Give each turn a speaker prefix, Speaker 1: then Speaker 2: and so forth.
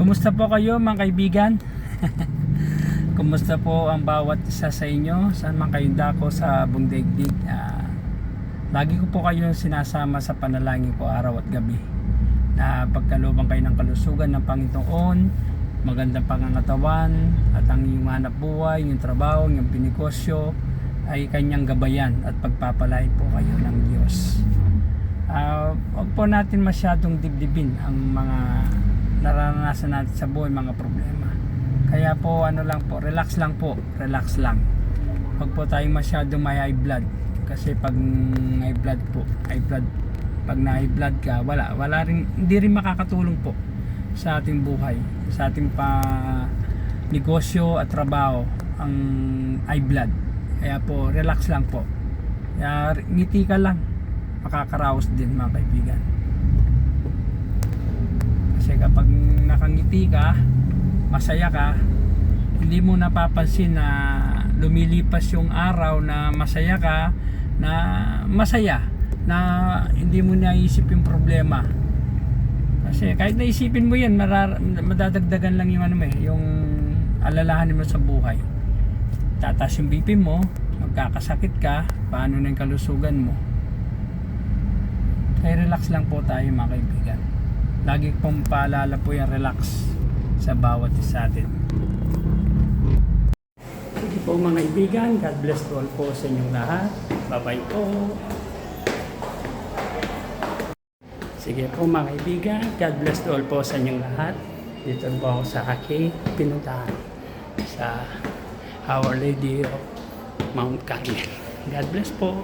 Speaker 1: Kumusta po kayo mga kaibigan? Kumusta po ang bawat isa sa inyo? Saan man kayong dako sa buong daigdig? Lagi ko po kayo sinasama sa panalangin ko araw at gabi na pagkalooban kayo ng kalusugan ng Panginoon, magandang pangangatawan, at ang iyong hanap buhay, yung trabaho, yung pinegosyo ay kanyang gabayan at pagpapalain po kayo ng Diyos. Huwag po natin masyadong dibdibin ang mga naranasan natin sa buhay, mga problema. Kaya po relax lang po, relax lang. Huwag po tayong masyadong may high blood, kasi pag high blood, pag na high blood ka, hindi rin makakatulong po sa ating buhay, sa ating negosyo at trabaho ang high blood. Kaya po relax lang po. Kaya ngiti ka lang, makakaraos din mga kaibigan. Kasi kapag nakangiti ka, masaya ka, hindi mo napapansin na lumilipas yung araw na masaya ka, na hindi mo naisip yung problema. Kasi kahit naisipin mo yan, madadagdagan lang yung yung alalahanin mo sa buhay. Tataas yung BP mo, magkakasakit ka, paano na yung kalusugan mo. Kaya relax lang po tayo mga kaibigan. Lagi pong paalala po yung relax sa bawat isa atin. Sige po mga kaibigan, God bless to all po sa inyong lahat. Bye bye po. Sige po mga kaibigan, God bless to all po sa inyong lahat. Dito po ako sa aking pinuntahan sa Our Lady of Mount Carmel. God bless po.